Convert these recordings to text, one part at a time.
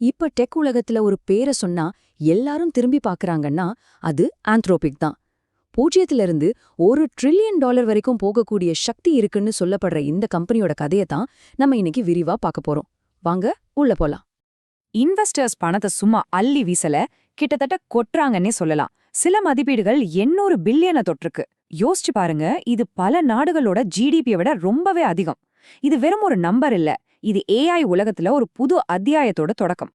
இப்ப டெக் உலகத்துல ஒரு பேரை சொன்னா எல்லாரும் திரும்பி பார்க்கறாங்கன்னா அது ஆந்த்ரோபிக் தான். 0லிருந்து $1 ட்ரில்லியன் வரைக்கும் போகக்கூடிய சக்தி இருக்குன்னு சொல்லப்படுற இந்த கம்பெனியோட கதையை தான் நம்ம இன்னைக்கு விரிவா பார்க்க போறோம். வாங்க உள்ள போலாம். இன்வெஸ்டர்ஸ் பணத்தை சும்மா அள்ளி வீசல, கிட்டத்தட்ட கொட்டுறாங்கன்னே சொல்லலாம். சில மதிப்பீடுகள் 800 பில்லியனை தொற்றுக்கு. யோசிச்சு பாருங்க, இது பல நாடுகளோட ஜிடிபியை விட ரொம்பவே அதிகம். இது வெறும் ஒரு நம்பர் இல்ல, இது ஏஐ உலகத்துல ஒரு புது அத்தியாயத்தோட தொடக்கம்.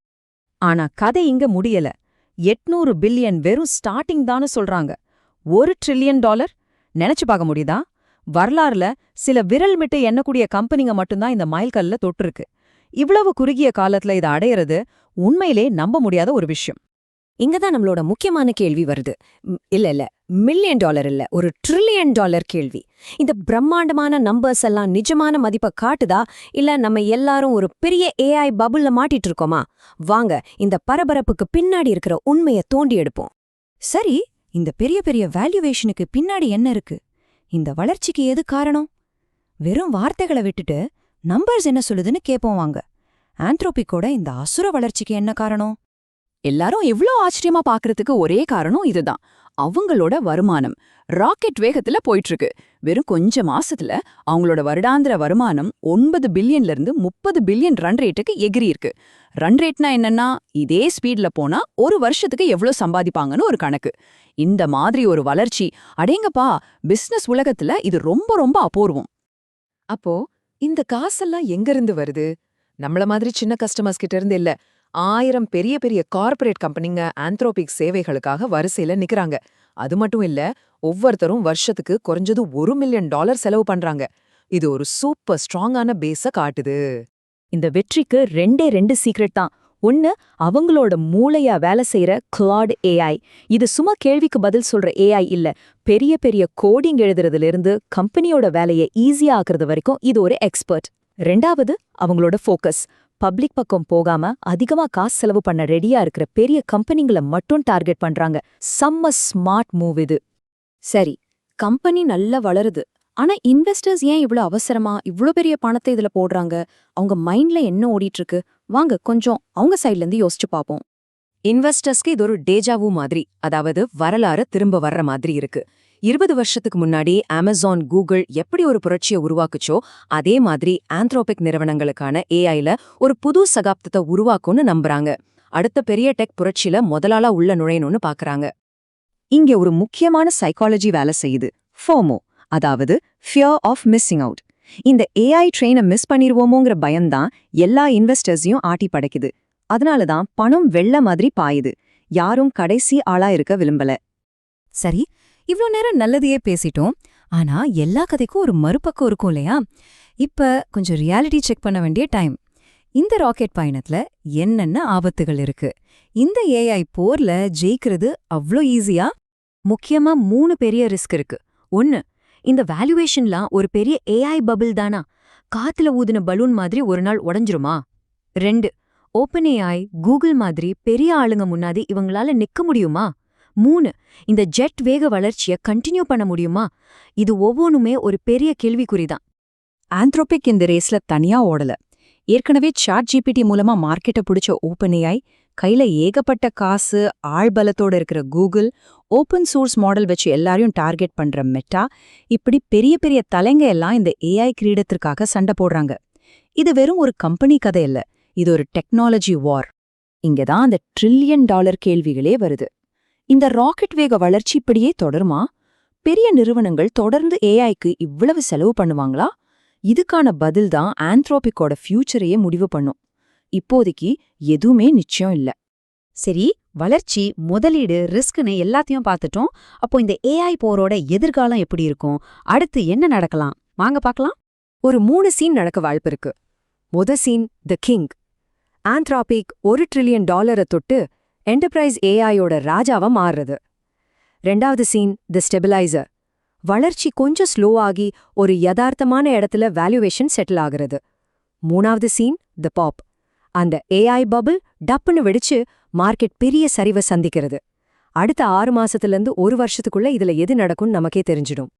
ஆனா கதை இங்க முடியல. 800 பில்லியன் வெறும் ஸ்டார்டிங் தான்னு சொல்றாங்க. $1 ட்ரில்லியன் நினைச்சு பார்க்க முடியுதா? வரலாறுல சில விரல் விட்டு எண்ணக்கூடிய கம்பெனிங்க மட்டும்தான் இந்த மைல்கல்ல தொட்டிருக்கு. இவ்வளவு குறுகிய காலத்துல இதை அடையிறது உண்மையிலே நம்ப முடியாத ஒரு விஷயம். இங்கதான் நம்மளோட முக்கியமான கேள்வி வருது. இல்ல $1 மில்லியன் இல்ல, $1 ட்ரில்லியன் கேள்வி. இந்த பிரம்மாண்டமான நம்பர்ஸ் எல்லாம் நிஜமான மதிப்பை காட்டுதா, இல்ல நம்ம எல்லாரும் ஒரு பெரிய ஏஐ பபுல்ல மாட்டிட்டு இருக்கோமா? வாங்க இந்த பரபரப்புக்கு பின்னாடி இருக்கிற உண்மையை தோண்டி எடுப்போம். சரி, இந்த பெரிய பெரிய வேல்யூவேஷனுக்கு பின்னாடி என்ன இருக்கு? இந்த வளர்ச்சிக்கு எது காரணம்? வெறும் வார்த்தைகளை விட்டுட்டு நம்பர்ஸ் என்ன சொல்லுதுன்னு கேட்போம் வாங்க. ஆந்த்ரோபிக்கோட இந்த அசுர வளர்ச்சிக்கு என்ன காரணம்? எல்லாரும் எவ்ளோ ஆச்சரியமா பாக்குறதுக்கு ஒரே காரணம் இதுதான். அவங்களோட வருமானம் ராக்கெட் வேகத்துல போயிட்டு இருக்கு. வெறும் கொஞ்ச மாசத்துல அவங்களோட வருடாந்திர வருமானம் 9 பில்லியன்ல இருந்து 30 பில்லியன் ரன் ரேட்டுக்கு எகிரி இருக்கு. ரன் ரேட்னா என்னன்னா, இதே ஸ்பீட்ல போனா ஒரு வருஷத்துக்கு எவ்ளோ சம்பாதிப்பாங்கன்னு ஒரு கணக்கு. இந்த மாதிரி ஒரு வளர்ச்சி, அடேங்கப்பா, பிசினஸ் உலகத்துல இது ரொம்ப ரொம்ப அபூர்வம். அப்போ இந்த காசெல்லாம் எங்கிருந்து வருது? நம்மள மாதிரி சின்ன கஸ்டமர்ஸ் கிட்ட இருந்து இல்ல. 1000 பெரிய பெரிய கார்ப்பரேட் கம்பெனிங்க ஆந்த்ரோபிக் சேவைகளுக்காக வரிசையில நிக்கறாங்க. அது மட்டும் இல்ல, ஒவ்வொருத்தரும் வருஷத்துக்கு குறைஞ்சது $1 மில்லியன் செலவு பண்றாங்க. இது ஒரு சூப்பர் ஸ்ட்ராங்கான பேஸ காட்டுது. இந்த வெற்றிக்கு ரெண்டு சீக்ரெட் தான். ஒன்னு, அவங்களோட மூளையா வேலை செய்யற கிளாட் ஏஐ. இது சும்மா கேள்விக்கு பதில் சொல்ற ஏஐ இல்ல. பெரிய பெரிய கோடிங் எழுதுறதுல இருந்து கம்பெனியோட வேலையை ஈஸியா ஆக்குறது வரைக்கும் இது ஒரு எக்ஸ்பர்ட். ரெண்டாவது, அவங்களோட ஃபோக்கஸ். பப்ளிக் பக்கம் போகாம அதிகமா காசு செலவு பண்ண ரெடியா இருக்கிற பெரிய கம்பெனிங்களை மட்டும் டார்கெட் பண்றாங்க. செம்ம ஸ்மார்ட் மூவ் இது. சரி, கம்பெனி நல்லா வளருது. ஆனா இன்வெஸ்டர்ஸ் ஏன் இவ்ளோ அவசரமா இவ்ளோ பெரிய பணத்தை இதுல போடுறாங்க? அவங்க மைண்ட்ல என்ன ஓடிட்டு இருக்கு? வாங்க கொஞ்சம் அவங்க சைட்ல இருந்து யோசிச்சு பாப்போம். இன்வெஸ்டர்ஸ்க்கு இது ஒரு டேஜாவு மாதிரி, அதாவது வரலாறு திரும்ப வர்ற மாதிரி இருக்கு. 20 வருஷத்துக்கு முன்னாடி அமேசான், கூகுள் எப்படி ஒரு புரட்சியை உருவாக்குச்சோ, அதே மாதிரி ஆந்த்ரோபிக் நிறுவனங்களுக்கான ஏஐல ஒரு புது சகாப்தத்தை உருவாக்கும்னு நம்புறாங்க. அடுத்த பெரிய டெக் புரட்சியில முதலாளா உள்ள நுழையணும்னு பாக்குறாங்க. இங்க ஒரு முக்கியமான சைக்காலஜி வேலை செய்யுது. ஃபோமோ, அதாவது ஃபியர் ஆஃப் மிஸ்ஸிங் அவுட். இந்த ஏஐ ட்ரெயினை மிஸ் பண்ணிருவோமோங்கிற பயம்தான் எல்லா இன்வெஸ்டர்ஸையும் ஆட்டி படைக்குது. அதனாலதான் பணம் வெள்ள மாதிரி பாயுது. யாரும் கடைசி ஆளா இருக்க விரும்பல. சரி, இவ்ளோ நேரம் நல்லதையே பேசிட்டோம். ஆனா எல்லா கதைக்கும் ஒரு மறுபக்கம் இருக்கும் இல்லையா? இப்ப கொஞ்சம் ரியாலிட்டி செக் பண்ண வேண்டிய டைம். இந்த ராக்கெட் பயணத்துல என்னென்ன ஆபத்துகள் இருக்கு? இந்த ஏஐ போர்ல ஜெயிக்கிறது அவ்ளோ ஈஸியா? முக்கியமா 3 பெரிய ரிஸ்க் இருக்கு. 1, இந்த வேல்யூவேஷன்லாம் ஒரு பெரிய ஏஐ பபிள் தானா? காத்துல ஊதின பலூன் மாதிரி ஒரு நாள் உடைஞ்சிருமா? 2, ஓப்பன் ஏஐ, கூகுள் மாதிரி பெரிய ஆளுங்க முன்னாடி இவங்களால நிக்க முடியுமா? 3, இந்த ஜெட் வேக வளர்ச்சியை கண்டினியூ பண்ண முடியுமா? இது ஒவ்வொன்றுமே ஒரு பெரிய கேள்விக்குறிதான். ஆந்த்ரோபிக் இந்த ரேஸ்ல தனியா ஓடல. ஏற்கனவே சாட் ஜிபிடி மூலமா மார்க்கெட்டை பிடிச்ச ஓப்பன் ஏஐ, கையில ஏகப்பட்ட காசு ஆழ்பலத்தோட இருக்கிற கூகுள், ஓப்பன் சோர்ஸ் மாடல் வச்சு எல்லாரையும் டார்கெட் பண்ற மெட்டா, இப்படி பெரிய பெரிய தலைங்க எல்லாம் இந்த ஏஐ கிரீடத்திற்காக சண்டை போடுறாங்க. இது வெறும் ஒரு கம்பெனி கதை இல்ல, இது ஒரு டெக்னாலஜி வார். இங்கதான் அந்த $1 ட்ரில்லியன் கேள்விகளே வருது. இந்த ராக்கெட் வேக வளர்ச்சி இப்படியே தொடருமா? பெரிய நிறுவனங்கள் தொடர்ந்து ஏஐக்கு இவ்வளவு செலவு பண்ணுவாங்களா? இதுக்கான பதில் தான் ஆந்த்ரோபிக்கோட ஃபியூச்சரையே முடிவு பண்ணும். இப்போதைக்கு எதுவுமே நிச்சயம் இல்ல. சரி, வளர்ச்சி, முதலீடு, ரிஸ்க்னு எல்லாத்தையும் பார்த்துட்டோம். அப்போ இந்த ஏஐ போரோட எதிர்காலம் எப்படி இருக்கும்? அடுத்து என்ன நடக்கலாம்? வாங்க பார்க்கலாம். ஒரு 3 சீன் நடக்க வாய்ப்பு இருக்கு. முத scene, the king. Anthropic $1 trillion தொட்டு என்டர்பிரைஸ் ஏஐயோட ராஜாவா மாறுறது. 2வது சீன், தி ஸ்டெபிலைசர். வளர்ச்சி கொஞ்சம் ஸ்லோ ஆகி ஒரு யதார்த்தமான இடத்துல வேல்யூவேஷன் செட்டில் ஆகிறது. 3வது சீன், தி பாப். அந்த ஏஐ பபிள் டப்புன்னு வெடிச்சு மார்க்கெட் பெரிய சரிவை சந்திக்கிறது. அடுத்த 6 மாசத்துலேருந்து 1 வருஷத்துக்குள்ள இதுல எது நடக்கும்னு நமக்கே தெரிஞ்சிடும்.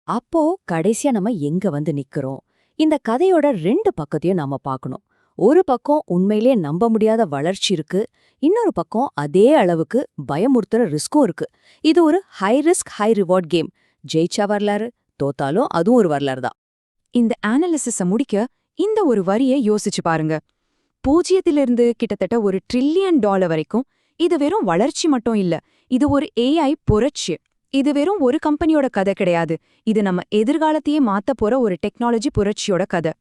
அப்போ கடைசியா நம்ம எங்க வந்து நிக்கிறோம்? இந்த கதையோட 2 பக்கத்தையும் நாம பார்க்கணும். ஒரு பக்கம் உண்மையிலே நம்ப முடியாத வளர்ச்சி இருக்கு, இன்னொரு பக்கம் அதே அளவுக்கு பயமுறுத்துற ரிஸ்க்கும் இருக்கு. இது ஒரு high risk high reward game. ஜெயிச்சா வரலாறு, தோத்தாலும் அதுவும் ஒரு வரலாறு தான். இந்த அனாலிசிஸ முடிக்க இந்த ஒரு வரியை யோசிச்சு பாருங்க. 0லிருந்து கிட்டத்தட்ட $1 ட்ரில்லியன் வரைக்கும். இது வெறும் வளர்ச்சி மட்டும் இல்ல, இது ஒரு AI புரட்சி. இது வெறும் ஒரு கம்பெனியோட கதை கிடையாது, இது நம்ம எதிர்காலத்தையே மாத்தப் போற ஒரு டெக்னாலஜி புரட்சியோட கதை.